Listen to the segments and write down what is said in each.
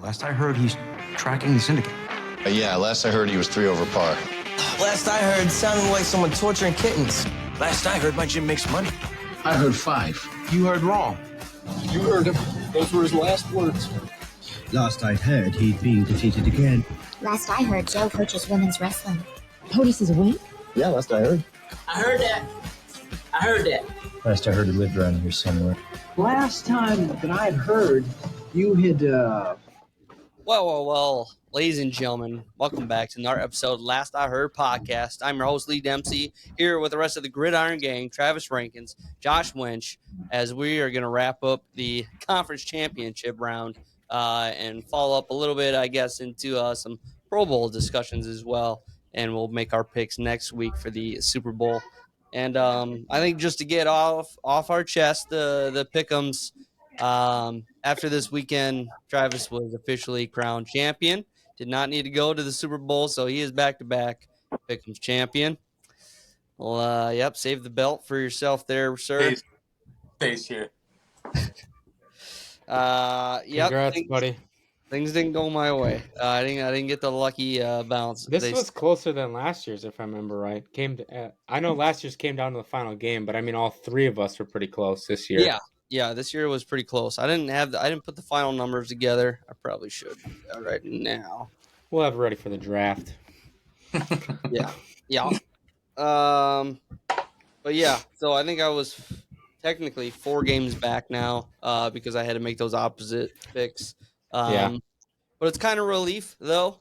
Last I heard, he's tracking the syndicate. Yeah, last I heard he was 3 over par. Last I heard, sounding like someone torturing kittens. Last I heard, my gym makes money. I heard 5. You heard wrong. You heard him. Those were his last words. Last I heard, he'd been defeated again. Last I heard, Joe coaches women's wrestling. POTUS is a winner? Yeah, last I heard. I heard that. Last I heard, he lived around here somewhere. Last time that I'd heard, you had, Well, ladies and gentlemen, welcome back to another episode of Last I Heard podcast. I'm your host, Lee Dempsey, here with the rest of the Gridiron Gang, Travis Rankins, Josh Winch, as we are going to wrap up the conference championship round and follow up a little bit, I guess, into some Pro Bowl discussions as well, and we'll make our picks next week for the Super Bowl. And I think just to get off our chest, the pick'ems, after this weekend, Travis was officially crowned champion. Did not need to go to the Super Bowl, so he is back-to-back pick'ems champion. Well, yep, save the belt for yourself there, sir. Face here. Yep. Congrats, buddy. Things didn't go my way. I didn't get the lucky bounce. This was closer than last year's, if I remember right. I know last year's came down to the final game, but I mean, all three of us were pretty close this year. Yeah, this year was pretty close. I didn't put the final numbers together. I probably should right now. We'll have it ready for the draft. Yeah. But yeah, so I think I was technically 4 games back now because I had to make those opposite picks. But it's kind of relief though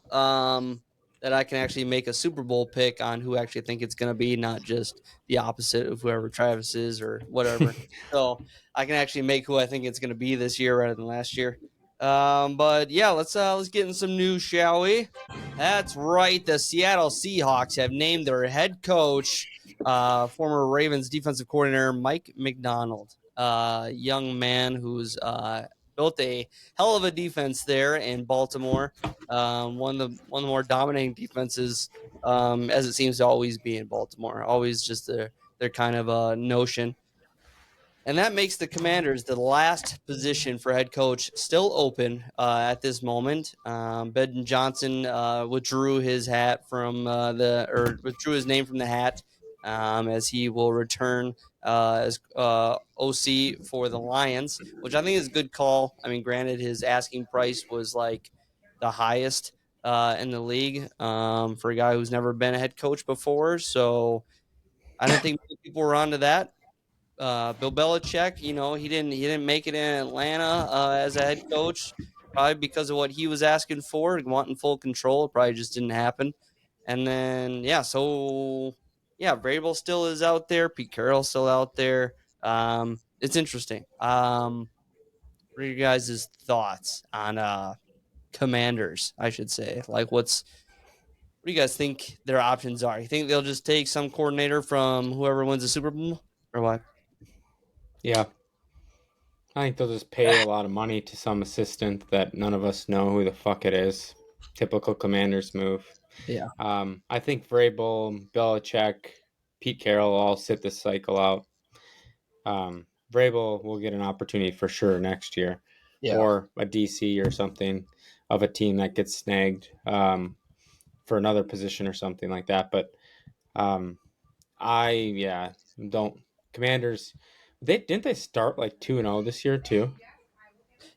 that I can actually make a Super Bowl pick on who I actually think it's going to be, not just the opposite of whoever Travis is or whatever. So I can actually make who I think it's going to be this year rather than last year. But yeah, let's get in some news, shall we? That's right. The Seattle Seahawks have named their head coach, former Ravens defensive coordinator Mike Macdonald, young man who's built a hell of a defense there in Baltimore. One of the more dominating defenses, as it seems to always be in Baltimore. Always just their kind of notion. And that makes the Commanders the last position for head coach still open at this moment. Ben Johnson withdrew his hat from withdrew his name from the hat as he will return as OC for the Lions, which I think is a good call. I mean, granted, his asking price was like the highest in the league for a guy who's never been a head coach before. So I don't think many people were onto that. Bill Belichick, he didn't make it in Atlanta as a head coach, probably because of what he was asking for, wanting full control. It probably just didn't happen. And then Vrabel still is out there. Pete Carroll's still out there. It's interesting. What are your guys' thoughts on Commanders, I should say? Like, what do you guys think their options are? You think they'll just take some coordinator from whoever wins the Super Bowl or what? Yeah. I think they'll just pay a lot of money to some assistant that none of us know who the fuck it is. Typical Commanders move. Yeah. I think Vrabel, Belichick, Pete Carroll all sit this cycle out. Vrabel will get an opportunity for sure next year, or a DC or something of a team that gets snagged for another position or something like that. But Commanders. Didn't they start like 2-0 this year too?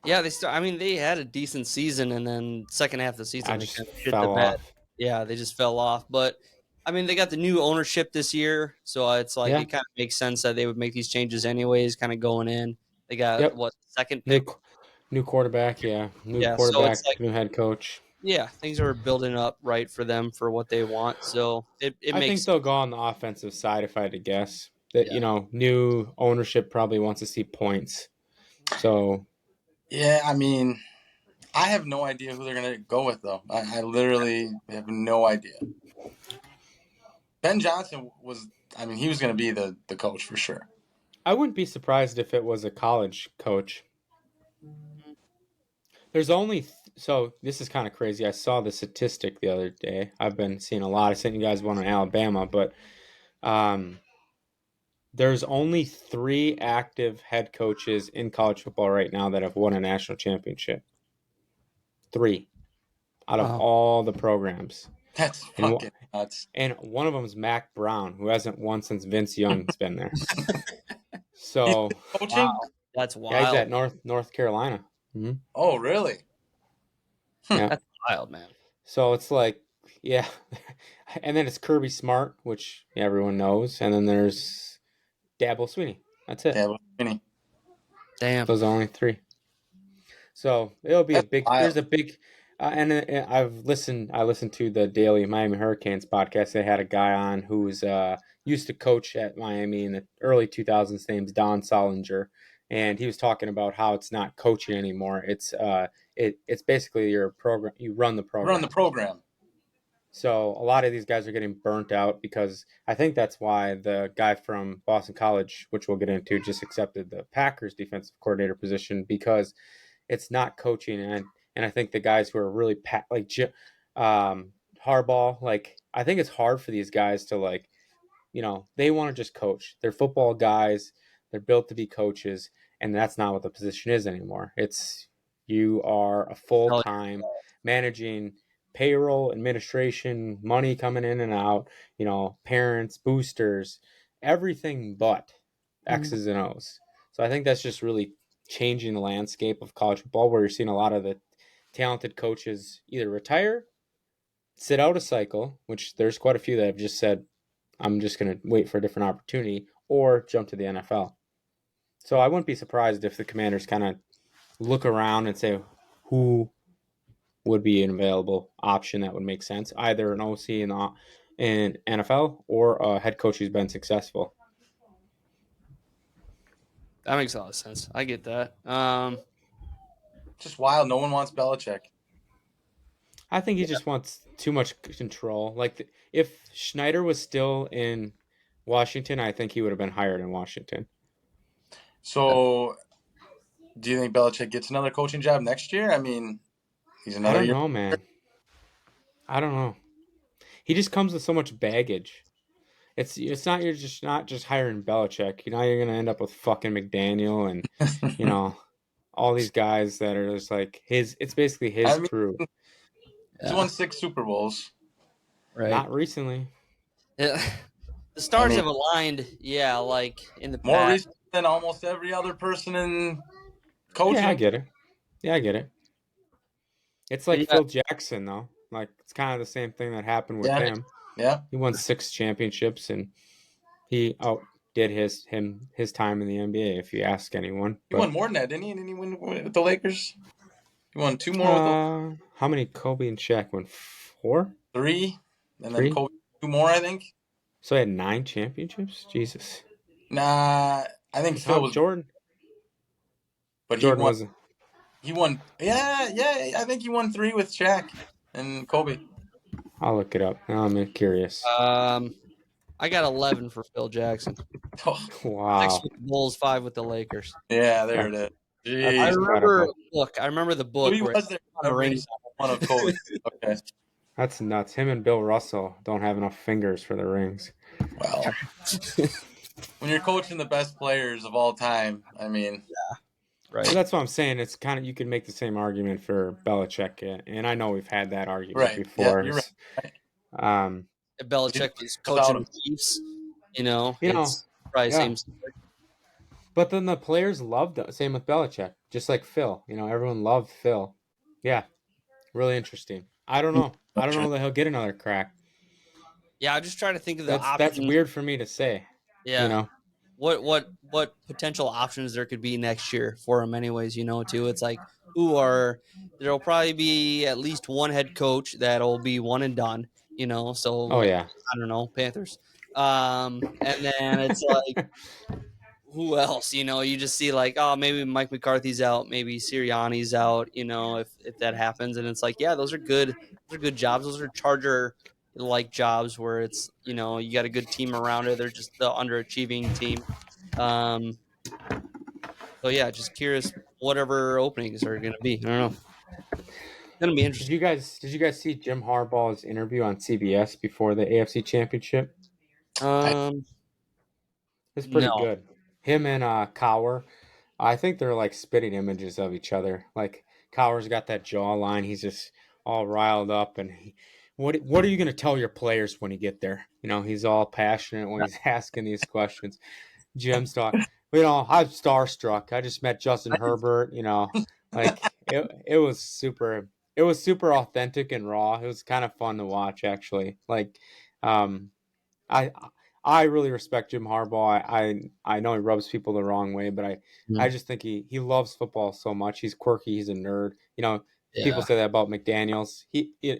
Yeah, they had a decent season, and then second half of the season they kind of fell off. Yeah, they just fell off. But I mean, they got the new ownership this year, so it's like it kind of makes sense that they would make these changes anyways. Kind of going in, they got second pick, new quarterback, quarterback, so new head coach. Yeah, things are building up right for them for what they want. So I think they'll go on the offensive side if I had to guess. That new ownership probably wants to see points. So yeah, I mean, I have no idea who they're gonna go with though. I literally have no idea. Ben Johnson he was gonna be the coach for sure. I wouldn't be surprised if it was a college coach. There's only so this is kind of crazy. I saw the statistic the other day. I've been seeing a lot. I sent you guys one on Alabama, but there's only 3 active head coaches in college football right now that have won a national championship. 3 out of all the programs. That's fucking nuts. And one of them is Mac Brown, who hasn't won since Vince Young's been there. So coaching? Wow. That's wild. Yeah, he's at North Carolina. Mm-hmm. Oh, really? Yeah, that's wild, man. So it's like, yeah, and then it's Kirby Smart, which everyone knows, and then there's Dabo Swinney. That's it. Dabo Swinney. Damn. Those are only 3. So it'll be a big. There's a big. And I listened to the Daily Miami Hurricanes podcast. They had a guy on who's used to coach at Miami in the early 2000s. His name's Don Solinger, and he was talking about how it's not coaching anymore. It's basically your program. You run the program. Run the program. So a lot of these guys are getting burnt out because I think that's why the guy from Boston College, which we'll get into, just accepted the Packers defensive coordinator position because it's not coaching. And I think the guys who are really Harbaugh, like, I think it's hard for these guys to, they want to just coach. They're football guys. They're built to be coaches. And that's not what the position is anymore. It's you are a full-time managing payroll, administration, money coming in and out, parents, boosters, everything but X's and O's. So I think that's just really changing the landscape of college football, where you're seeing a lot of the talented coaches either retire, sit out a cycle, which there's quite a few that have just said, I'm just going to wait for a different opportunity, or jump to the NFL. So I wouldn't be surprised if the Commanders kind of look around and say who would be an available option that would make sense, either an OC in NFL or a head coach who's been successful. That makes a lot of sense. I get that. Just wild. No one wants Belichick. I think he just wants too much control. Like, if Schneider was still in Washington, I think he would have been hired in Washington. So, do you think Belichick gets another coaching job next year? I mean, he's another year. I don't know, man. I don't know. He just comes with so much baggage. It's not you're just not just hiring Belichick. You're gonna end up with fucking McDaniel and all these guys that are just like his. It's basically his crew. He's won 6 Super Bowls. Right. Not recently. Yeah. The stars have aligned. Yeah, like in the past. More recent than almost every other person in coaching. Yeah, I get it. It's like Phil Jackson, though. Like, it's kind of the same thing that happened with him. Yeah. He won 6 championships, and he outdid his time in the NBA, if you ask anyone. He won more than that, didn't he? Didn't he win with the Lakers? He won 2 more with the... How many Kobe and Shaq won? 4? 3. And then Kobe 2 more, I think. So he had 9 championships? Jesus. Nah, I think Phil was... Jordan. But Jordan wasn't. He won... Yeah, I think he won 3 with Shaq and Kobe. I'll look it up. Now I'm curious. I got 11 for Phil Jackson. Wow. 6 with the Bulls, 5 with the Lakers. Yeah, there it is. Jeez. I remember the book. So he was there every one of Kobe. Okay. That's nuts. Him and Bill Russell don't have enough fingers for the rings. Well, when you're coaching the best players of all time, I mean... Yeah. Right. So that's what I'm saying. It's kind of, you can make the same argument for Belichick, and I know we've had that argument before. Yeah, you're right. If Belichick is coaching the Chiefs, it's probably the same story. But then the players loved it. Same with Belichick, just like Phil. Everyone loved Phil. Yeah, really interesting. I don't know. I don't know that he'll get another crack. Yeah, I'm just trying to think of the options. That's weird for me to say. Yeah. What potential options there could be next year for him anyways, too. It's like, there'll probably be at least one head coach that'll be one and done, so I don't know, Panthers. And then it's like who else? You just see like, maybe Mike McCarthy's out, maybe Sirianni's out, if that happens. And it's like, yeah, those are good jobs. Those are Charger like jobs where it's, you got a good team around it. They're just the underachieving team. So yeah, just curious whatever openings are going to be. I don't know. It's going to be interesting. Did you guys see Jim Harbaugh's interview on CBS before the AFC Championship? It's pretty good. Him and Cowher, I think they're like spitting images of each other. Like, Cowher's got that jawline. He's just all riled up. And what are you going to tell your players when you get there? He's all passionate when he's asking these questions. Jim's talking, I'm starstruck. I just met Justin Herbert, like it was super authentic and raw. It was kind of fun to watch, actually. Like, I really respect Jim Harbaugh. I know he rubs people the wrong way, but I just think he loves football so much. He's quirky. He's a nerd. People say that about McDaniels.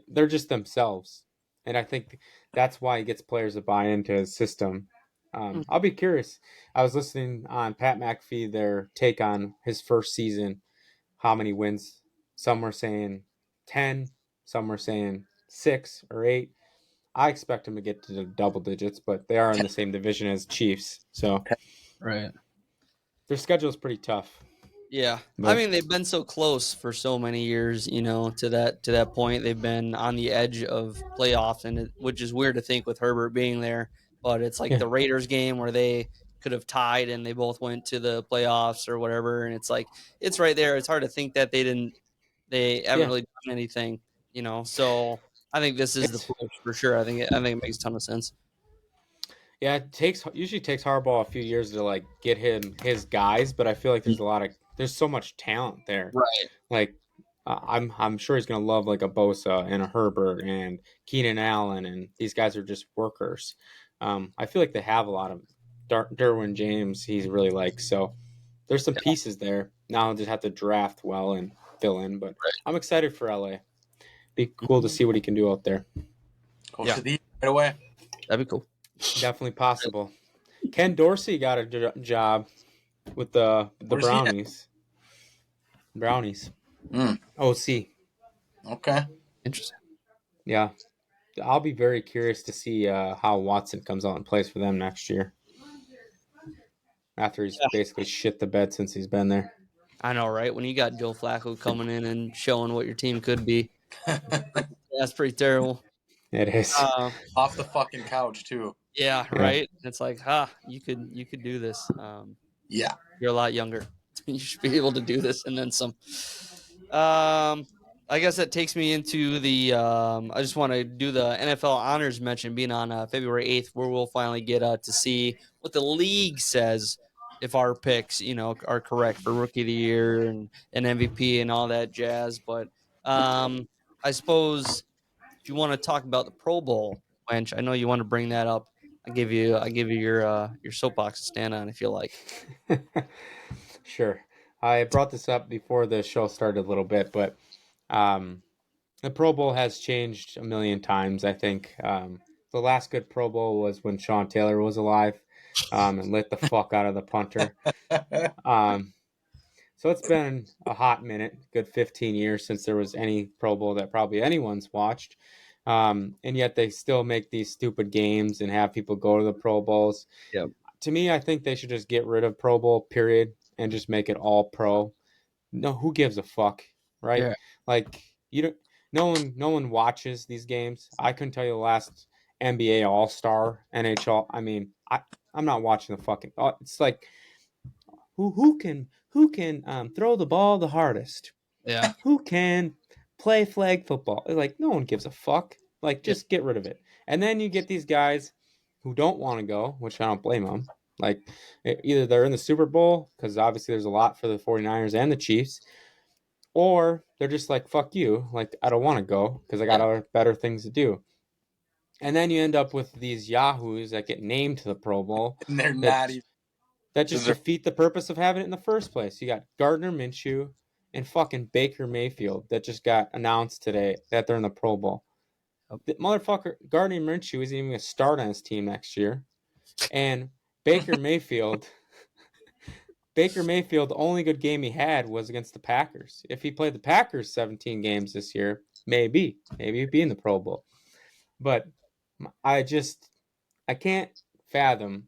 They're just themselves, and I think that's why he gets players to buy into his system. I'll be curious. I was listening on Pat McAfee, their take on his first season, how many wins. Some were saying 10, some were saying 6 or 8. I expect him to get to the double digits, but they are in the same division as Chiefs, so Right. their schedule is pretty tough. Yeah, But- I mean they've been so close for so many years, to that point. They've been on the edge of playoffs, and which is weird to think with Herbert being there. But it's like the Raiders game where they could have tied and they both went to the playoffs or whatever, and it's like it's right there. It's hard to think that they haven't really done anything, So I think this is the push for sure. I think it makes a ton of sense. Yeah, it usually takes Harbaugh a few years to like get him his guys, but I feel like there's so much talent there. Right. Like I'm sure he's gonna love like a Bosa and a Herbert and Keenan Allen, and these guys are just workers. I feel like they have a lot of Derwin James. He's really like, so there's some pieces there. Now I'll just have to draft well and fill in, but I'm excited for LA. Be cool to see what he can do out there. Go to the right away. That'd be cool. Definitely possible. Ken Dorsey got a job with the Brownies. Brownies. OC. Okay. Interesting. Yeah. I'll be very curious to see how Watson comes out and plays for them next year. After he's basically shit the bed since he's been there. I know, right? When you got Joe Flacco coming in and showing what your team could be, that's pretty terrible. It is. Off the fucking couch too. Yeah, right. It's like, you could do this. Yeah, you're a lot younger. You should be able to do this, and then some. I guess that takes me into the. I just want to do the NFL honors mention being on February 8th, where we'll finally get to see what the league says if our picks, are correct for Rookie of the Year and MVP and all that jazz. But I suppose if you want to talk about the Pro Bowl, Wench, I know you want to bring that up. I give you your soapbox to stand on if you like. Sure. I brought this up before the show started a little bit, but the Pro Bowl has changed a million times. I think the last good Pro Bowl was when Sean Taylor was alive and lit the fuck out of the punter. So it's been a hot minute, good 15 years since there was any Pro Bowl that probably anyone's watched. And yet they still make these stupid games and have people go to the Pro Bowls. Yep. To me, I think they should just get rid of Pro Bowl, period, and just make it all pro. No, who gives a fuck, right? Yeah. Like no one watches these games. I couldn't tell you the last NBA All-Star, NHL. I mean, I'm not watching the fucking. It's like who can throw the ball the hardest? Yeah. Who can play flag football? Like, no one gives a fuck. Like, just get rid of it. And then you get these guys who don't want to go, which I don't blame them. Like, either they're in the Super Bowl, because obviously there's a lot for the 49ers and the Chiefs, or they're just like, fuck you. Like, I don't want to go because I got other better things to do. And then you end up with these yahoos that get named to the Pro Bowl. And they're not even. That just defeat the purpose of having it in the first place. You got Gardner Minshew and fucking Baker Mayfield that just got announced today that they're in the Pro Bowl. The motherfucker, Gardner Minshew isn't even going to start on his team next year. And Baker Mayfield, the only good game he had was against the Packers. If he played the Packers 17 games this year, maybe he'd be in the Pro Bowl. But I can't fathom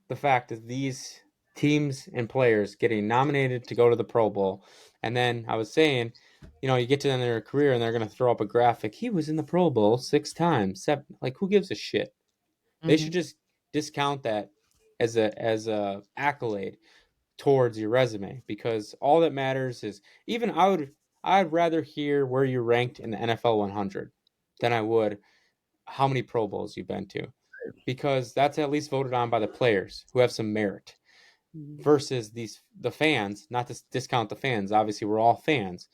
the fact that these teams and players getting nominated to go to the Pro Bowl. And then I was saying, you get to the end of their career and they're going to throw up a graphic. He was in the Pro Bowl 6 times. 7. Like, who gives a shit? Mm-hmm. They should just discount that as a accolade towards your resume, because all that matters is, even I'd rather hear where you ranked in the NFL 100 than I would how many Pro Bowls you've been to, because that's at least voted on by the players who have some merit versus the fans. Not to discount the fans, obviously we're all fans,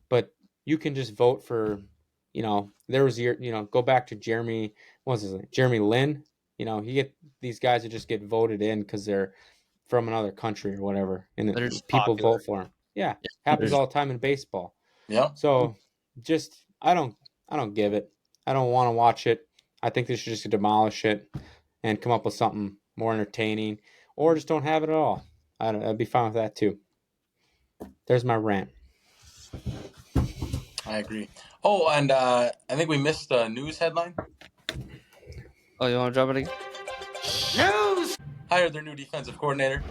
but you can just vote for, there was go back to Jeremy, what was his name? Jeremy Lin. You get these guys who just get voted in because they're from another country or whatever, and people popular. vote for them. Yeah, happens all the time in baseball. Yeah. So just I don't give it. I don't want to watch it. I think they should just demolish it and come up with something more entertaining, or just don't have it at all. I'd be fine with that too. There's my rant. I agree. Oh, and I think we missed a news headline. Oh, you want to drop it again? News! Hired their new defensive coordinator.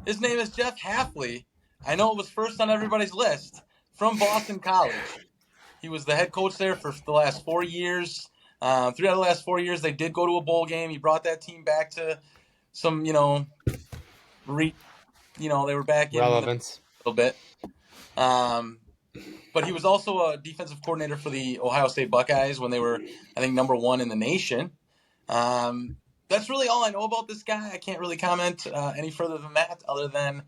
His name is Jeff Hafley. I know it was first on everybody's list, from Boston College. He was the head coach there for the last 4 years. 3 out of the last 4 years, they did go to a bowl game. He brought that team back to some, they were back in relevance a little bit. But he was also a defensive coordinator for the Ohio State Buckeyes when they were, I think, number 1 in the nation. That's really all I know about this guy. I can't really comment any further than that, other than,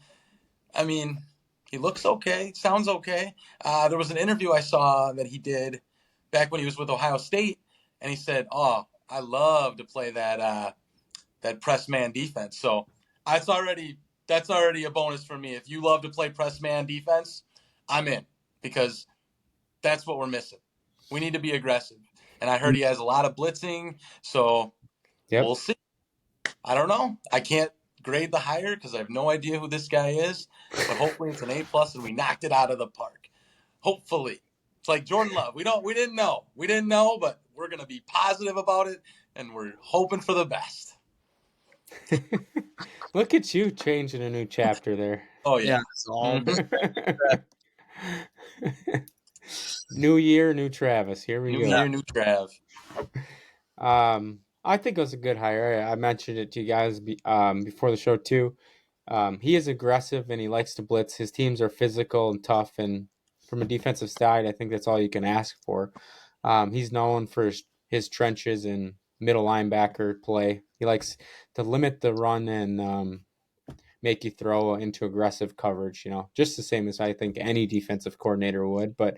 he looks okay, sounds okay. There was an interview I saw that he did back when he was with Ohio State, and he said, "Oh, I love to play that press man defense." So that's already a bonus for me. If you love to play press man defense, I'm in, because that's what we're missing. We need to be aggressive, and I heard he has a lot of blitzing, so We'll see. I don't know. I can't grade the hire because I have no idea who this guy is, but hopefully it's an A+ and we knocked it out of the park. Hopefully. It's like Jordan Love. We didn't know, but we're going to be positive about it, and we're hoping for the best. Look at you changing a new chapter there. Oh, yeah. It's all New year, new Travis. Here we go. New year, new Trav. I think it was a good hire. I mentioned it to you guys before the show too. He is aggressive and he likes to blitz. His teams are physical and tough, and from a defensive side, I think that's all you can ask for. He's known for his trenches and middle linebacker play. He likes to limit the run and make you throw into aggressive coverage, just the same as I think any defensive coordinator would, but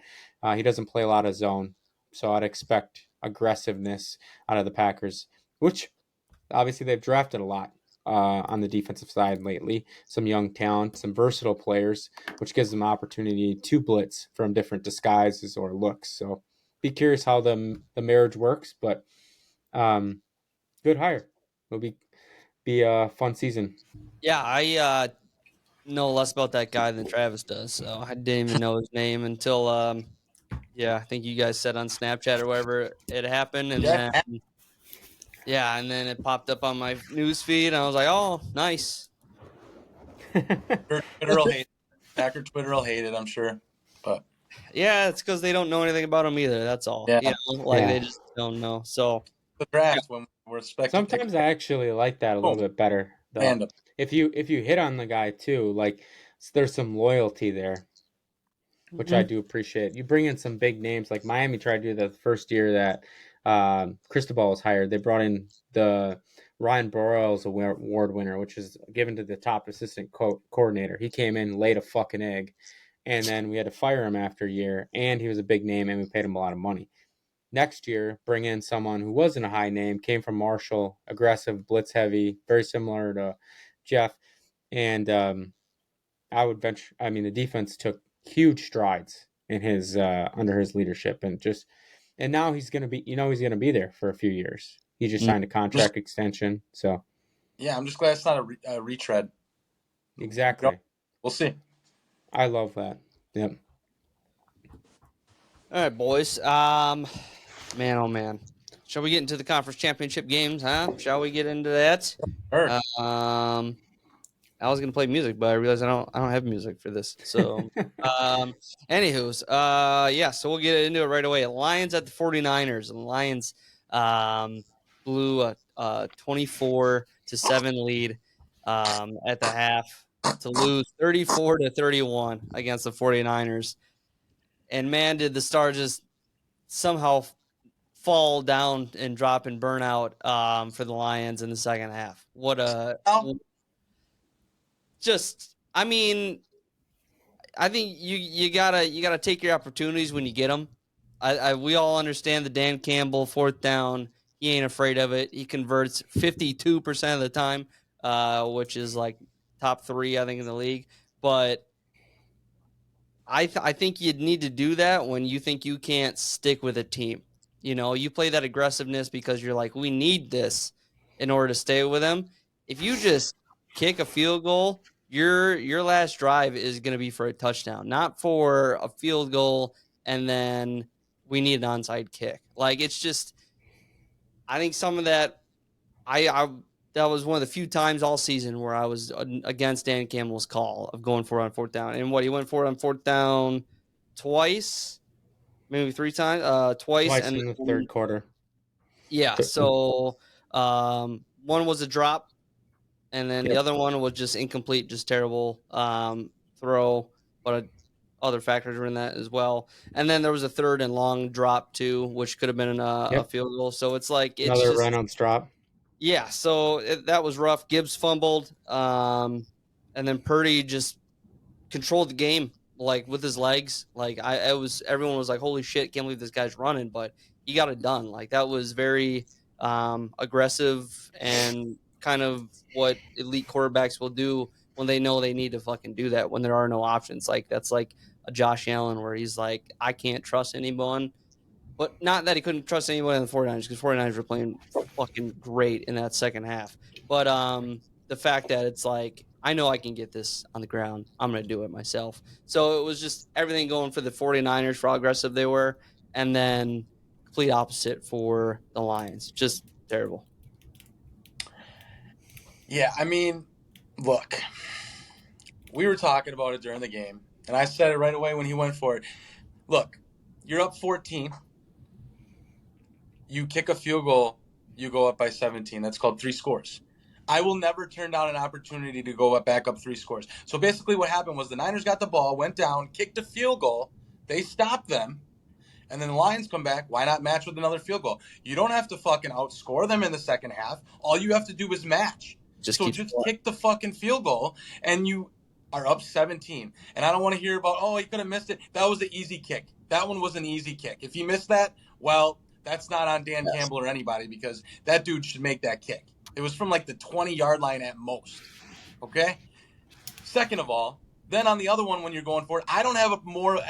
he doesn't play a lot of zone. So I'd expect aggressiveness out of the Packers, which obviously they've drafted a lot on the defensive side lately. Some young talent, some versatile players, which gives them opportunity to blitz from different disguises or looks. So be curious how the marriage works, but good hire. It'll be a fun season. Yeah, I know less about that guy than Travis does, so I didn't even know his name until I think you guys said on Snapchat or wherever it happened, and then it popped up on my news feed, and I was like, "Oh, nice." Packer Twitter will hate it, I'm sure, but yeah, it's because they don't know anything about him either. That's all. Yeah. They just don't know. So the draft when we're expecting. Sometimes I actually like that a little bit better. Though. If you hit on the guy too, like there's some loyalty there, which I do appreciate. You bring in some big names, like Miami tried to do the first year that Cristobal was hired. They brought in the Ryan Broyles award winner, which is given to the top assistant coordinator. He came in, laid a fucking egg, and then we had to fire him after a year, and he was a big name, and we paid him a lot of money. Next year, bring in someone who wasn't a high name, came from Marshall, aggressive, blitz heavy, very similar to Jeff. And I would venture, the defense took huge strides in his under his leadership, and now he's going to be, he's going to be there for a few years. He just signed a contract extension. So yeah, I'm just glad it's not a retread. Exactly. We'll see. I love that. Yep. all right, boys. Man, oh man. Shall we get into the conference championship games, huh? Shall we get into that? Sure. I was gonna play music, but I realized I don't have music for this. So anywho's so we'll get into it right away. Lions at the 49ers. And the Lions blew a 24-7 lead at the half to lose 34-31 against the 49ers. And man, did the Stars just somehow fall down and drop and burn out for the Lions in the second half. I mean, I think you gotta take your opportunities when you get them. We all understand the Dan Campbell fourth down. He ain't afraid of it. He converts 52% of the time, which is like top 3, I think, in the league. But I think you'd need to do that when you think you can't stick with a team. You know, you play that aggressiveness because you're like, we need this in order to stay with them. If you just kick a field goal, your last drive is going to be for a touchdown, not for a field goal and then we need an onside kick. Like, it's just, I think some of that, that was one of the few times all season where I was against Dan Campbell's call of going for it on fourth down. And he went for it on fourth down twice, maybe 3 times, twice in the third quarter. Yeah. So one was a drop, and then the other one was just incomplete, just terrible throw. But other factors were in that as well. And then there was a third and long drop too, which could have been a field goal. So it's like another Reynolds drop. Yeah, so that was rough. Gibbs fumbled, and then Purdy just controlled the game like with his legs. Like everyone was like, "Holy shit, can't believe this guy's running!" But he got it done. Like that was very aggressive and kind of what elite quarterbacks will do when they know they need to fucking do that when there are no options. Like that's like a Josh Allen where he's like, "I can't trust anyone." But not that he couldn't trust anyone in the 49ers, because 49ers were playing fucking great in that second half. But the fact that it's like, I know I can get this on the ground. I'm going to do it myself. So it was just everything going for the 49ers for how aggressive they were, and then complete opposite for the Lions. Just terrible. Yeah, I mean, look, we were talking about it during the game, and I said it right away when he went for it. Look, you're up 14. You kick a field goal, you go up by 17. That's called 3 scores. I will never turn down an opportunity to go back up 3 scores. So basically what happened was the Niners got the ball, went down, kicked a field goal. They stopped them. And then the Lions come back. Why not match with another field goal? You don't have to fucking outscore them in the second half. All you have to do is match. Just kick the fucking field goal, and you are up 17. And I don't want to hear about, he could have missed it. That was an easy kick. That one was an easy kick. If he missed that, well, that's not on Dan Campbell or anybody, because that dude should make that kick. It was from like the 20-yard line at most. Okay? Second of all, then on the other one when you're going for it, I don't have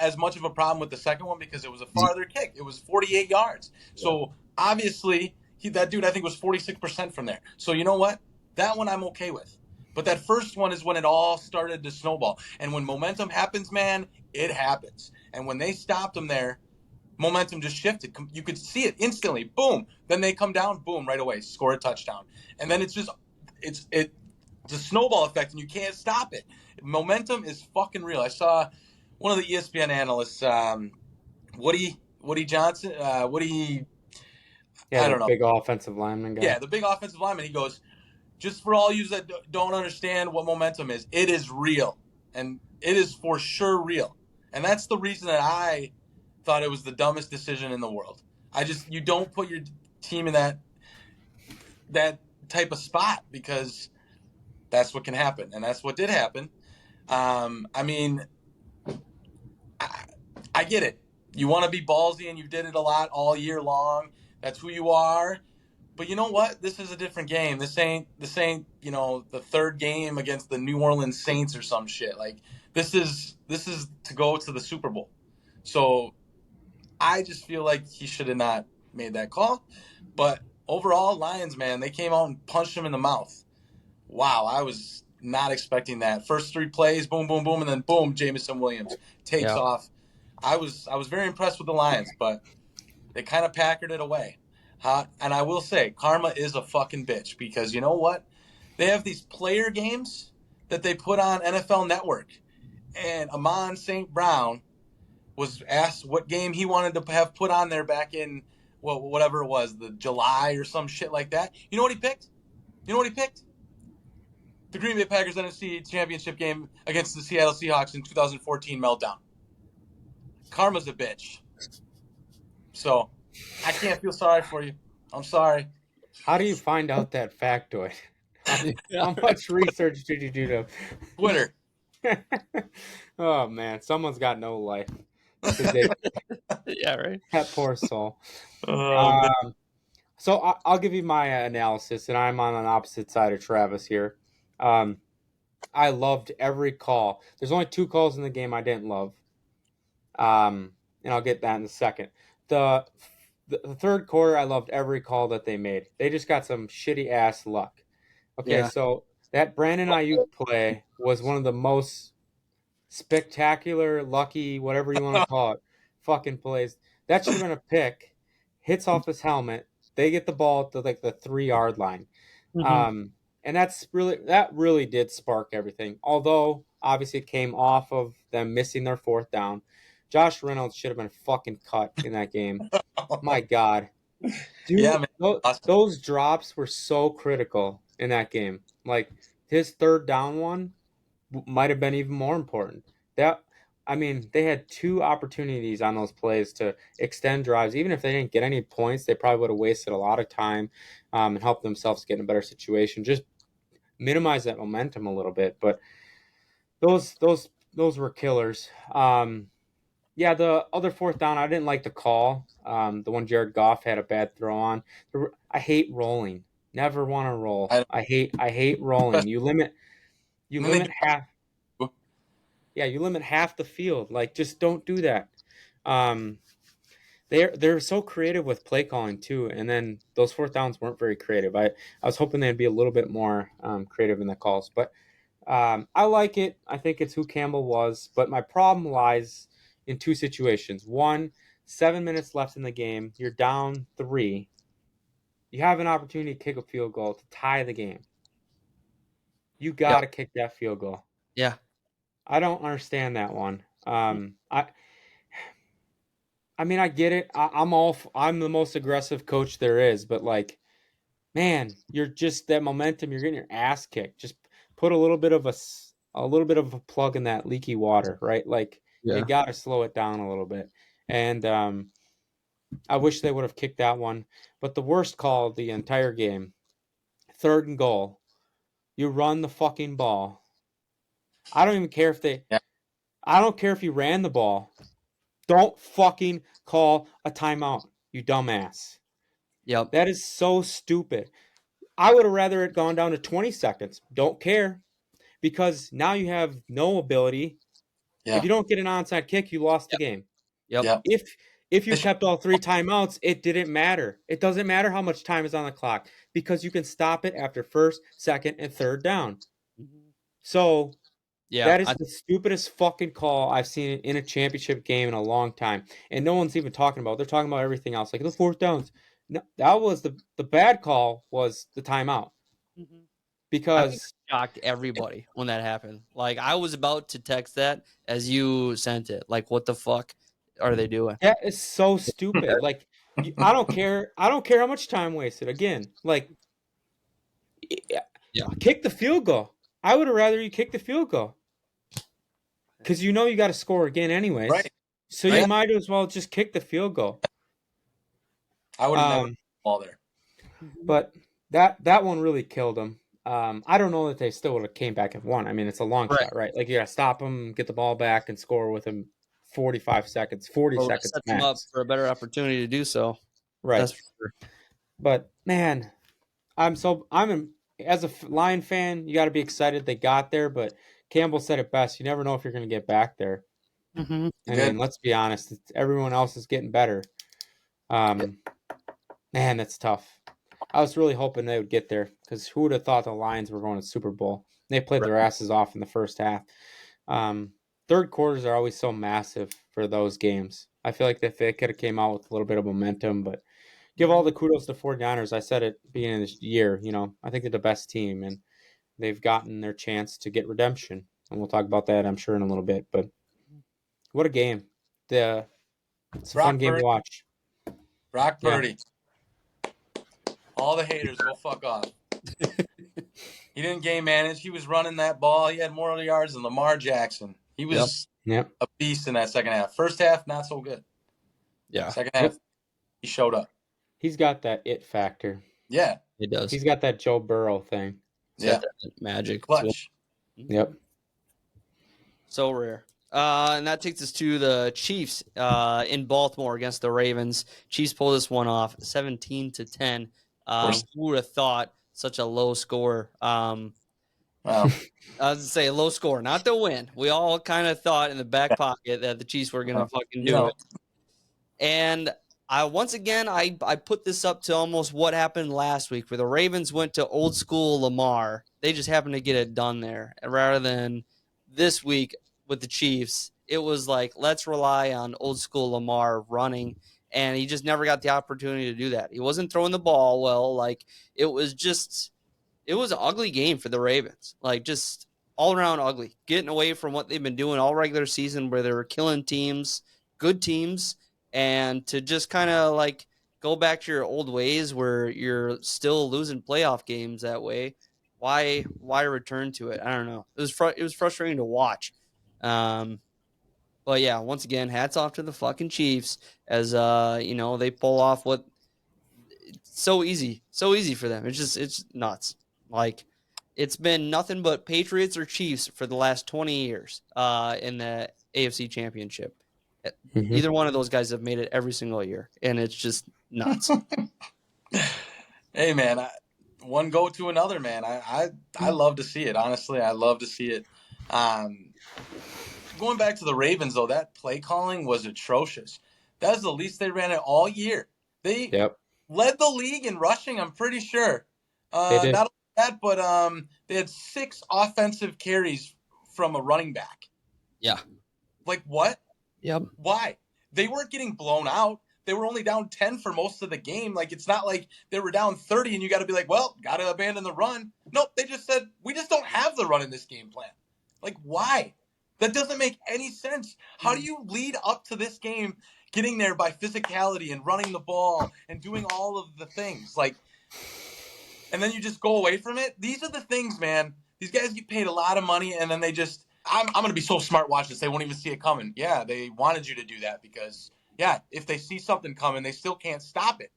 as much of a problem with the second one because it was a farther kick. It was 48 yards. So obviously, that dude I think was 46% from there. So you know what? That one I'm okay with. But that first one is when it all started to snowball. And when momentum happens, man, it happens. And when they stopped him there, momentum just shifted. You could see it instantly. Boom. Then they come down. Boom. Right away. Score a touchdown. And then it's a snowball effect, and you can't stop it. Momentum is fucking real. I saw one of the ESPN analysts, Woody Johnson. I don't know. Big offensive lineman guy. Yeah, the big offensive lineman. He goes, just for all you that don't understand what momentum is, it is real. And it is for sure real. And that's the reason that I thought it was the dumbest decision in the world. You don't put your team in that type of spot, because that's what can happen. And that's what did happen. I mean, I get it. You want to be ballsy, and you did it a lot all year long. That's who you are. But you know what? This is a different game. This ain't, the third game against the New Orleans Saints or some shit. Like, this is to go to the Super Bowl. So I just feel like he should have not made that call. But overall, Lions, man, they came out and punched him in the mouth. Wow, I was not expecting that. First 3 plays, boom, boom, boom, and then boom, Jameson Williams takes off. I was very impressed with the Lions, but they kind of packered it away. And I will say, karma is a fucking bitch, because you know what? They have these player games that they put on NFL Network, and Amon St. Brown was asked what game he wanted to have put on there back in, whatever it was, the July or some shit like that. You know what he picked? The Green Bay Packers NFC Championship game against the Seattle Seahawks in 2014 meltdown. karma's a bitch. So I can't feel sorry for you. I'm sorry. How do you find out that factoid? How much research did you do to Twitter? Oh man, someone's got no life. Yeah, right. That poor soul. Oh, So I'll give you my analysis, and I'm on an opposite side of Travis here. I loved every call. There's only 2 calls in the game I didn't love, and I'll get that in a second. The third quarter, I loved every call that they made. They just got some shitty ass luck. Okay, Yeah. so that Brandon Ayuk play was one of the most spectacular, lucky, whatever you want to call it, fucking plays. That should have been a pick. Hits off his helmet. They get the ball to like the 3-yard line. And that really did spark everything. Although obviously it came off of them missing their 4th down. Josh Reynolds should have been fucking cut in that game. My God. Dude, yeah, man. those drops were so critical in that game. Like his 3rd down one might have been even more important. They had 2 opportunities on those plays to extend drives. Even if they didn't get any points, they probably would have wasted a lot of time and helped themselves get in a better situation. Just minimize that momentum a little bit. But those were killers. Yeah, the other 4th down, I didn't like the call. The one Jared Goff had a bad throw on. I hate rolling. Never want to roll. I hate rolling. You limit half. Yeah, you limit half the field. Like, just don't do that. They're so creative with play calling too, and then those 4th downs weren't very creative. I was hoping they'd be a little bit more creative in the calls, but I like it. I think it's who Campbell was, but my problem lies in 2 situations. One, 7 minutes left in the game. You're down 3. You have an opportunity to kick a field goal to tie the game. You got to kick that field goal. Yeah. I don't understand that one. I get it. I'm the most aggressive coach there is, but like, man, you're just that momentum. You're getting your ass kicked. Just put a little bit of a plug in that leaky water, right? Like, you got to slow it down a little bit. And I wish they would have kicked that one. But the worst call of the entire game, 3rd and goal, you run the fucking ball. I don't even care if I don't care if you ran the ball. Don't fucking call a timeout, you dumbass. Yep. That is so stupid. I would have rather it gone down to 20 seconds. Don't care. Because now you have no ability. Yeah. If you don't get an onside kick, you lost the game. Yep. If you kept all 3 timeouts, it didn't matter. It doesn't matter how much time is on the clock because you can stop it after 1st, 2nd, and 3rd down. So that is the stupidest fucking call I've seen in a championship game in a long time. And no one's even talking about it. They're talking about everything else, like the 4th downs. No, that was the bad call was the timeout. Because shocked everybody when that happened. Like, I was about to text that as you sent it. Like, what the fuck are they doing? That is so stupid. Like, I don't care. I don't care how much time wasted. Again, like, kick the field goal. I would have rather you kick the field goal because you got to score again anyways. Right. So you might as well just kick the field goal. I would have never ball there. But that one really killed them. I don't know that they still would have came back and won. I mean, it's a long shot, right? Like, you got to stop them, get the ball back, and score within 45 seconds, 40 seconds. Set them up for a better opportunity to do so. Right. That's for sure. But man, as a Lion fan, you got to be excited they got there. But Campbell said it best: you never know if you're going to get back there. I mean, let's be honest; everyone else is getting better. Man, that's tough. I was really hoping they would get there because who would have thought the Lions were going to Super Bowl? They played their asses off in the first half. 3rd quarters are always so massive for those games. I feel like if they could have came out with a little bit of momentum, but give all the kudos to 49ers. I said it beginning of this year, I think they're the best team and they've gotten their chance to get redemption. And we'll talk about that, I'm sure, in a little bit. But what a game. It's a fun game to watch. Brock Purdy. All the haters go fuck off. He didn't game manage. He was running that ball. He had more yards than Lamar Jackson. He was Yep. a beast in that second half. First half, not so good. Yeah. Second half, he showed up. He's got that it factor. Yeah. It does. He's got that Joe Burrow thing. Yeah. Magic. Clutch. Yep. So rare. And that takes us to the Chiefs in Baltimore against the Ravens. Chiefs pull this one off 17-10. Who would have thought such a low score? Wow. I was going to say low score, not the win. We all kind of thought in the back pocket that the Chiefs were going to fucking do it. And once again, I put this up to almost what happened last week where the Ravens went to old school Lamar. They just happened to get it done there. Rather than this week with the Chiefs, it was like, let's rely on old school Lamar running. And he just never got the opportunity to do that. He wasn't throwing the ball well. Like, it was an ugly game for the Ravens. Like, just all around ugly. Getting away from what they've been doing all regular season where they were killing teams, good teams, and to just kind of like go back to your old ways where you're still losing playoff games that way. Why return to it? I don't know. It was frustrating to watch. But yeah, once again, hats off to the fucking Chiefs as they pull off what so easy for them. It's nuts. Like, it's been nothing but Patriots or Chiefs for the last 20 years in the AFC Championship. Mm-hmm. Either one of those guys have made it every single year, and it's just nuts. Hey, man, one go to another, man. I love to see it. Honestly, I love to see it. Going back to the Ravens, though, that play calling was atrocious. That was the least they ran it all year. They led the league in rushing, I'm pretty sure. They did. Not only that, but they had 6 offensive carries from a running back. Yeah. Like, what? Yep. Why? They weren't getting blown out. They were only down 10 for most of the game. Like, it's not like they were down 30 and you got to be like, well, got to abandon the run. Nope, they just said, we just don't have the run in this game plan. Like, why? That doesn't make any sense. How do you lead up to this game getting there by physicality and running the ball and doing all of the things? Like, and then you just go away from it? These are the things, man. These guys get paid a lot of money and then they just, I'm going to be so smart watching this, they won't even see it coming. Yeah, they wanted you to do that because, yeah, if they see something coming, they still can't stop it.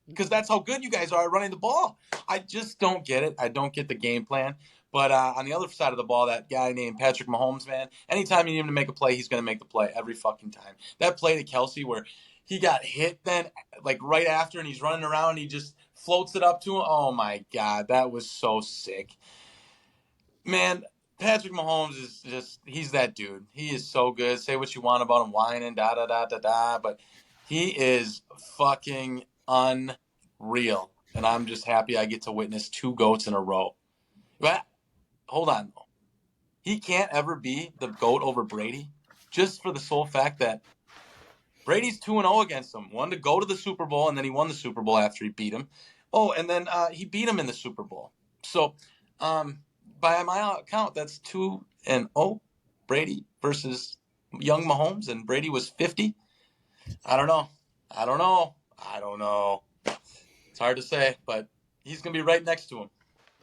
Because that's how good you guys are at running the ball. I just don't get it. I don't get the game plan. But on the other side of the ball, that guy named Patrick Mahomes, man, anytime you need him to make a play, he's going to make the play every fucking time. That play to Kelsey where he got hit then, like right after, and he's running around, and he just floats it up to him. Oh, my God, that was so sick. Man, Patrick Mahomes is just, he's that dude. He is so good. Say what you want about him whining, da-da-da-da-da, but he is fucking unreal. And I'm just happy I get to witness 2 GOATs in a row. But hold on, though. He can't ever be the GOAT over Brady just for the sole fact that Brady's 2-0 against him. Won to go to the Super Bowl, and then he won the Super Bowl after he beat him. Oh, and then he beat him in the Super Bowl. So, by my account, that's 2-0 Brady versus young Mahomes, and Brady was 50. I don't know. It's hard to say, but he's going to be right next to him.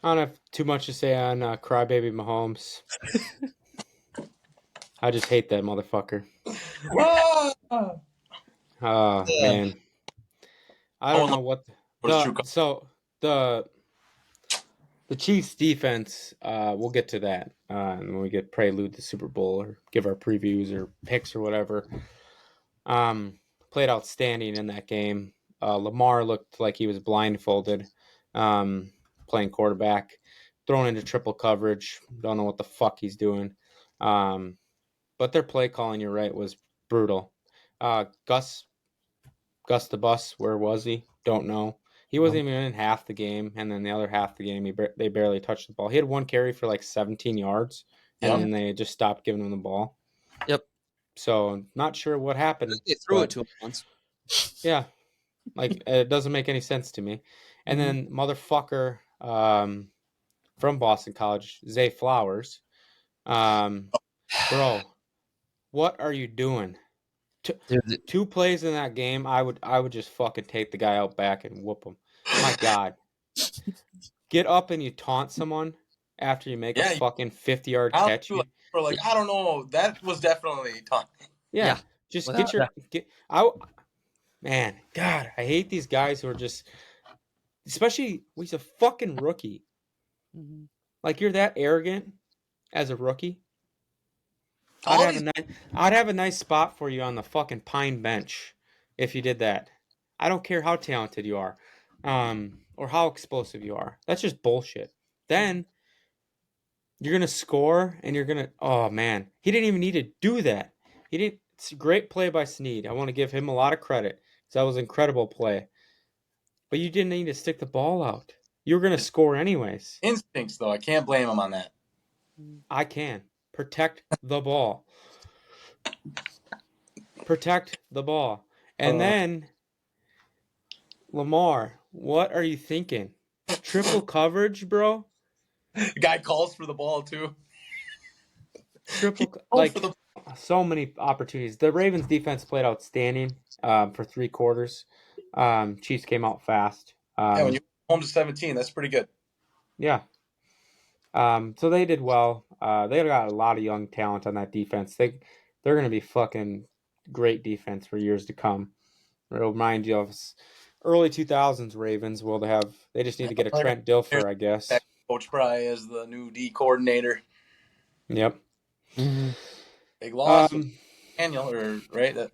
I don't have too much to say on Crybaby Mahomes. I just hate that motherfucker. Oh, man. I don't know what... The Chiefs defense, we'll get to that when we get prelude the Super Bowl or give our previews or picks or whatever. Played outstanding in that game. Lamar looked like he was blindfolded playing quarterback, thrown into triple coverage. Don't know what the fuck he's doing. But their play calling, you're right, was brutal. Gus the Bus, where was he? Don't know. He wasn't even in half the game, and then the other half the game, they barely touched the ball. He had 1 carry for like 17 yards, and then they just stopped giving him the ball. Yep. So, not sure what happened. They threw it to him once. Yeah. Like, it doesn't make any sense to me. And then motherfucker from Boston College, Zay Flowers. Bro, what are you doing? 2 plays in that game, I would just fucking take the guy out back and whoop him. My God. Get up and you taunt someone after you make a fucking 50-yard catch. Or like, I don't know. That was definitely a ton. Yeah. Just Without man, God, I hate these guys who are just, especially when he's a fucking rookie. Mhm. Like, you're that arrogant as a rookie. All I'd have a nice spot for you on the fucking pine bench if you did that. I don't care how talented you are, or how explosive you are. That's just bullshit. Then you're gonna score, and you're gonna. Oh man, he didn't even need to do that. He didn't. It's a great play by Snead. I want to give him a lot of credit because that was an incredible play. But you didn't need to stick the ball out. You were gonna score anyways. instincts, though. I can't blame him on that. I can protect the ball. Protect the ball. And then Lamar, what are you thinking? Triple coverage, bro? The guy calls for the ball, too. Triple Like, for the so many opportunities. The Ravens defense played outstanding for 3 quarters. Chiefs came out fast. yeah, when you home to 17, that's pretty good. Yeah. So they did well. They got a lot of young talent on that defense. They're going to be fucking great defense for years to come. It'll remind you of early 2000s Ravens. Well, they just need to get a Trent Dilfer, I guess. Coach Pry as the new D coordinator. Yep. Big loss. Daniel, or right? That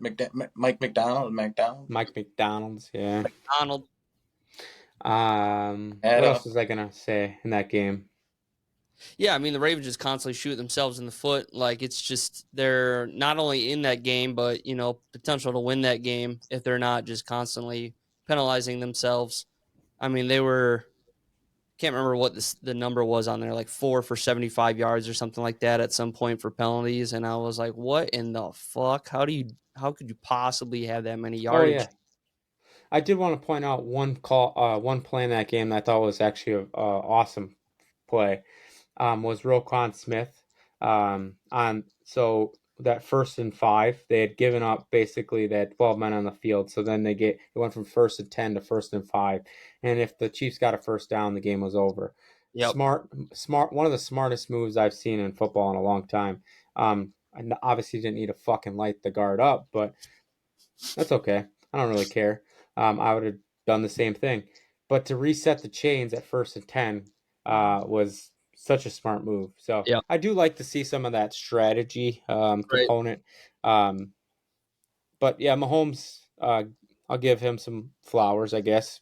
Mike McDonald. Mike McDonald's, yeah. McDonald. What else was I gonna say in that game? Yeah, I mean the Ravens just constantly shoot themselves in the foot. Like it's just they're not only in that game, but potential to win that game if they're not just constantly penalizing themselves. I mean can't remember what the number was on there, like 4 for 75 yards or something like that at some point for penalties, and I was like, what in the fuck? How could you possibly have that many yardage? Oh yeah. I did want to point out one play in that game that I thought was actually an awesome play. Was Roquan Smith so that 1st and 5, they had given up basically that 12 men on the field. So then it went from 1st and 10 to 1st and 5. And if the Chiefs got a first down, the game was over. Yep. Smart. One of the smartest moves I've seen in football in a long time. I obviously didn't need to fucking light the guard up, but that's okay. I don't really care. I would have done the same thing. But to reset the chains at 1st and 10 was such a smart move. So yeah. I do like to see some of that strategy component. But yeah, Mahomes, I'll give him some flowers, I guess.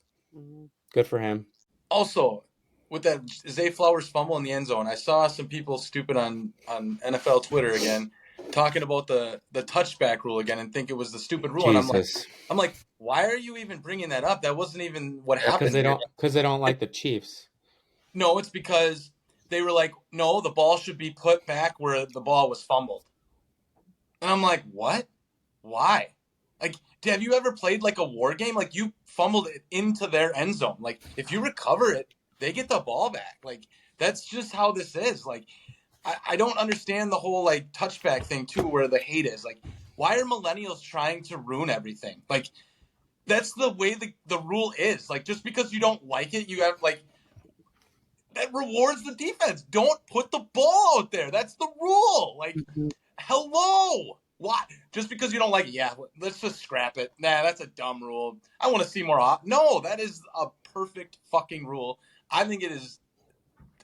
Good for him. Also, with that Zay Flowers fumble in the end zone, I saw some people stupid on NFL Twitter again talking about the touchback rule again and think it was the stupid rule. Jesus. And I'm like, why are you even bringing that up? That wasn't even what happened. Because they don't like the Chiefs. No, it's because they were like, no, the ball should be put back where the ball was fumbled. And I'm like, what? Why? Like, have you ever played like a war game? Like, you fumbled it into their end zone. Like, if you recover it, they get the ball back. Like, that's just how this is. Like, I don't understand the whole like touchback thing too, where the hate is. Like, why are millennials trying to ruin everything? Like, that's the way the rule is. Like, just because you don't like it, you have like, that rewards the defense. Don't put the ball out there. That's the rule. Like, hello. Why? Just because you don't like it, yeah, let's just scrap it. Nah, that's a dumb rule. I want to see more. No, that is a perfect fucking rule. I think it is.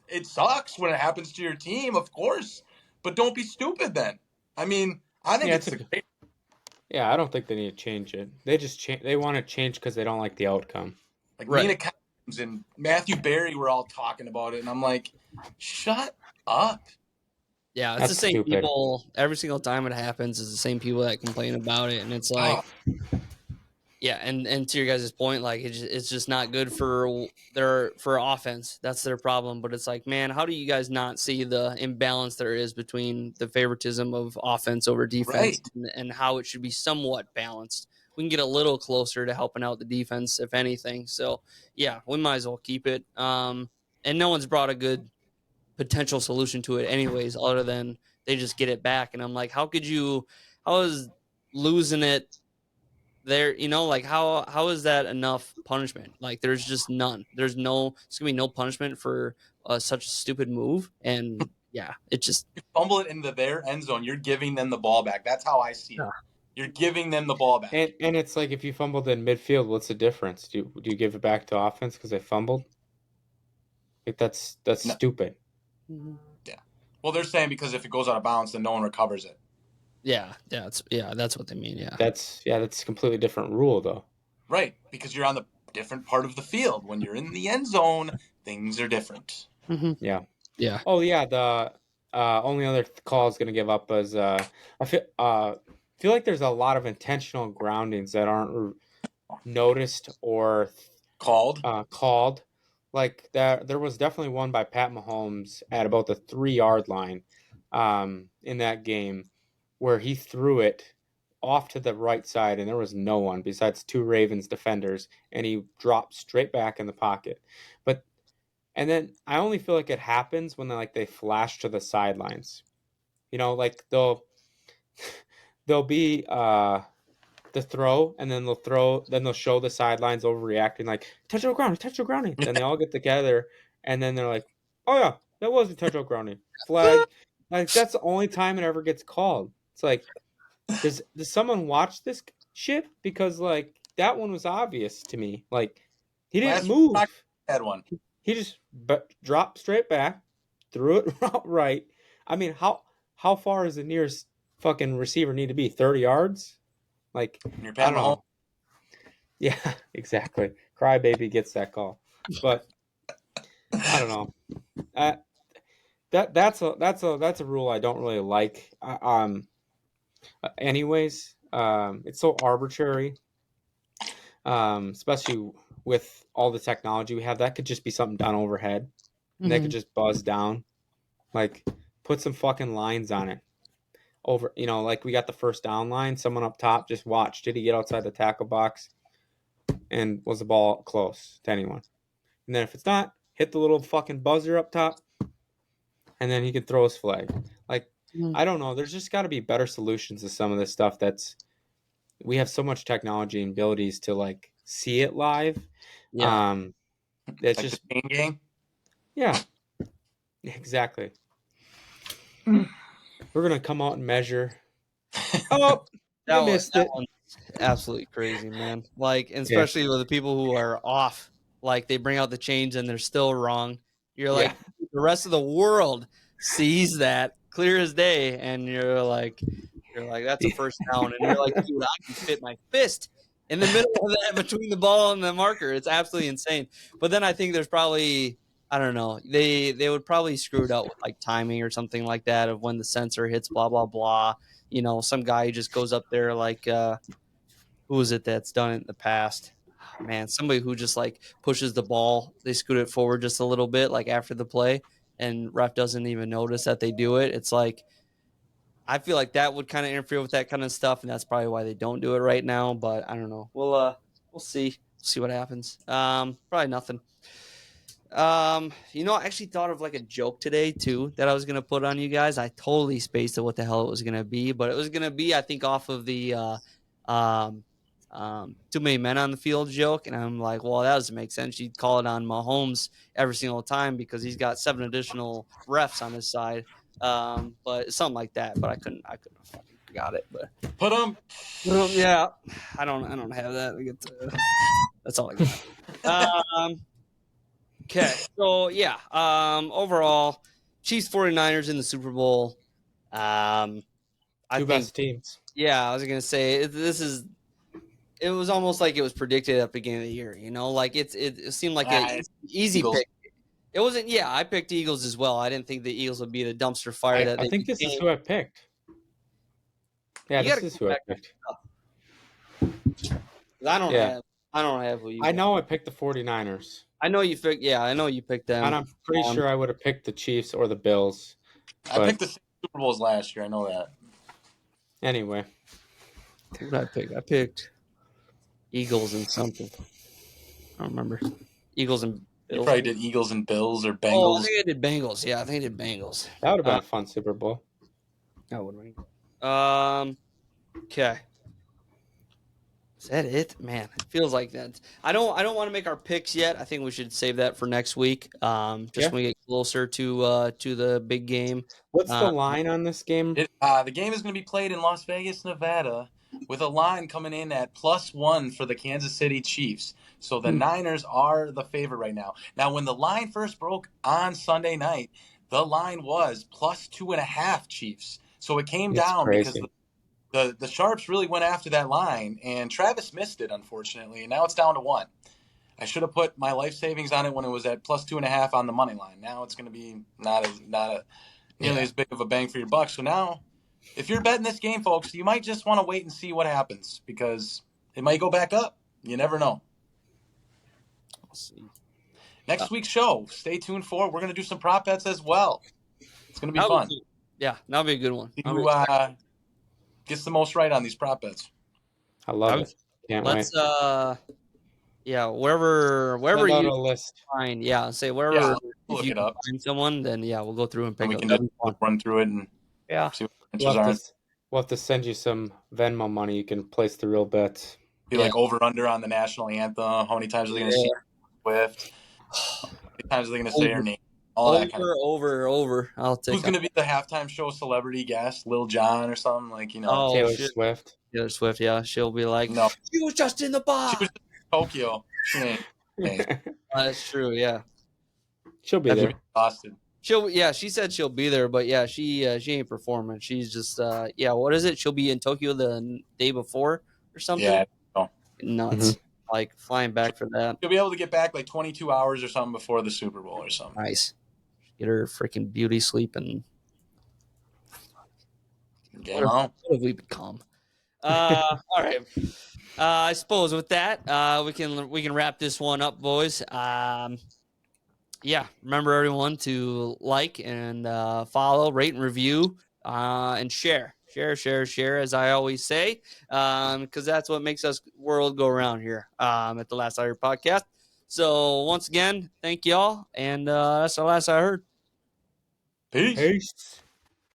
It sucks when it happens to your team, of course, but don't be stupid then. I mean, I think it's great. Yeah, I don't think they need to change it. They just they want to change because they don't like the outcome. Like Mina Kimes and Matthew Berry were all talking about it, and I'm like, shut up. Yeah, it's the same people. Every single time it happens, it's the same people that complain about it, and it's like, yeah, and to your guys' point, like it's just not good for offense. That's their problem. But it's like, man, how do you guys not see the imbalance there is between the favoritism of offense over defense, and how it should be somewhat balanced? We can get a little closer to helping out the defense, if anything. So yeah, we might as well keep it. And no one's brought a good potential solution to it anyways, other than they just get it back. And I'm like, how is losing it there, like how is that enough punishment? Like there's just none. It's gonna be no punishment for such a stupid move. And yeah, it just You fumble it into their end zone, you're giving them the ball back. That's how I see it. You're giving them the ball back. And it's like if you fumbled in midfield, what's the difference? Do you give it back to offense because they fumbled? Like that's No. stupid. Yeah. Well, they're saying because if it goes out of bounds, then no one recovers it. that's what they mean. Yeah, That's a completely different rule though. Right, because you're on the different part of the field. When you're in the end zone, things are different. Yeah. yeah. Oh yeah. The only other call I was gonna give up is I feel like there's a lot of intentional groundings that aren't noticed or Called. called. Like there was definitely one by Pat Mahomes at about the 3-yard line in that game where he threw it off to the right side and there was no one besides 2 Ravens defenders and he dropped straight back in the pocket. And then I only feel like it happens when they flash to the sidelines. You know, like they'll be the throw, and then they'll show the sidelines overreacting, like touchdown grounding. Then they all get together, and then they're like, "Oh yeah, that was a touchdown grounding flag." Like that's the only time it ever gets called. It's like, does someone watch this shit? Because like that one was obvious to me. Like he didn't move. Had one. He just dropped straight back, threw it right. I mean, how far is the nearest fucking receiver need to be? 30 yards? Like, You're I don't know. Yeah, exactly. Crybaby gets that call, but I don't know. That's a rule I don't really like. Anyways, it's so arbitrary, especially with all the technology we have. That could just be something done overhead. And they could just buzz down. Like, put some fucking lines on it. Over, like we got the first down line, someone up top just watched. Did he get outside the tackle box? And was the ball close to anyone? And then if it's not, hit the little fucking buzzer up top. And then he can throw his flag. Like, I don't know. There's just got to be better solutions to some of this stuff. We have so much technology and abilities to like see it live. Yeah. like It's just the chain gang. Yeah, exactly. We're gonna come out and measure. Oh, I missed it. One's absolutely crazy, man. Like, and especially with the people who are off. Like, they bring out the change and they're still wrong. You're like, the rest of the world sees that clear as day, and you're like, that's a first down, and you're like, dude, I can fit my fist in the middle of that between the ball and the marker. It's absolutely insane. But then I think there's probably, I don't know, they would probably screw it up with like timing or something like that of when the sensor hits, blah blah blah. Some guy just goes up there like who is it that's done it in the past? Oh, man, somebody who just like pushes the ball, they scoot it forward just a little bit like after the play, and ref doesn't even notice that they do it. It's like, I feel like that would kind of interfere with that kind of stuff, and that's probably why they don't do it right now. But I don't know. We'll see what happens. Probably nothing. I actually thought of like a joke today too that I was gonna put on you guys. I totally spaced it what the hell it was gonna be, but it was gonna be, I think, off of the too many men on the field joke, and I'm like, well, that doesn't make sense. You'd call it on Mahomes every single time because he's got 7 additional refs on his side. But something like that. But I couldn't fucking forgot it. But Put them. yeah, I don't have that. That's all I got. Okay, so yeah. Overall, Chiefs 49ers in the Super Bowl. I think best teams. Yeah, I was gonna say it was almost like it was predicted at the beginning of the year. Like it seemed like an easy Eagles. pick. It wasn't. Yeah, I picked Eagles as well. I didn't think the Eagles would be the dumpster fire I think this is who I picked. Yeah, this is who I picked. I don't have who you. I know I picked the 49ers. I know you picked. Yeah, I know you picked them. And I'm pretty sure I would have picked the Chiefs or the Bills. I picked the same Super Bowls last year. I know that. Anyway, what did I pick? I picked Eagles and something. I don't remember. Eagles and Bills. You probably did Eagles and Bills or Bengals. Oh, I think I did Bengals. Yeah, I think I did Bengals. That would have been a fun Super Bowl. That would have been. Okay. Is that it? Man, it feels like that. I don't want to make our picks yet. I think we should save that for next week. When we get closer to the big game. What's the line on this game? The game is going to be played in Las Vegas, Nevada, with a line coming in at +1 for the Kansas City Chiefs. So the Niners are the favorite right now. Now, when the line first broke on Sunday night, the line was +2.5 Chiefs. So it came down because the Sharps really went after that line, and Travis missed it, unfortunately, and now it's down to 1. I should have put my life savings on it when it was at +2.5 on the money line. Now it's going to be not nearly as big of a bang for your buck. So now, if you're betting this game, folks, you might just want to wait and see what happens because it might go back up. You never know. We'll see. Next week's show, stay tuned for. We're going to do some prop bets as well. It's going to be fun. Yeah, that'll be a good one. Who gets the most right on these prop bets? I love it. Can't wait. Wherever Send you out a list. find, say wherever look you it up. find someone, then we'll go through and pick We it can up. just run through it and see what the answers are. We'll have to send you some Venmo money. You can place the real bets. Be like over under on the national anthem. How many times are they going to see Swift? How many times are they going to say her name? All that kind of over. I'll take. Who's going to be the halftime show celebrity guest? Lil Jon or something like Taylor Swift. Taylor Swift, yeah, she'll be like, no, she was just in the bar. She was in Tokyo. She ain't. That's true. Yeah, she'll be there. Boston. She said she'll be there, but she ain't performing. She's just what is it? She'll be in Tokyo the day before or something. Yeah, nuts. Like flying back for that. She'll be able to get back like 22 hours or something before the Super Bowl or something. Nice. Get her freaking beauty sleep and what have we become? All right. I suppose with that, we can wrap this one up, boys. Remember everyone to like and follow, rate and review, and share, as I always say, because that's what makes us world go around here at the Last I Heard podcast. So once again, thank y'all, and that's the last I heard. Peace.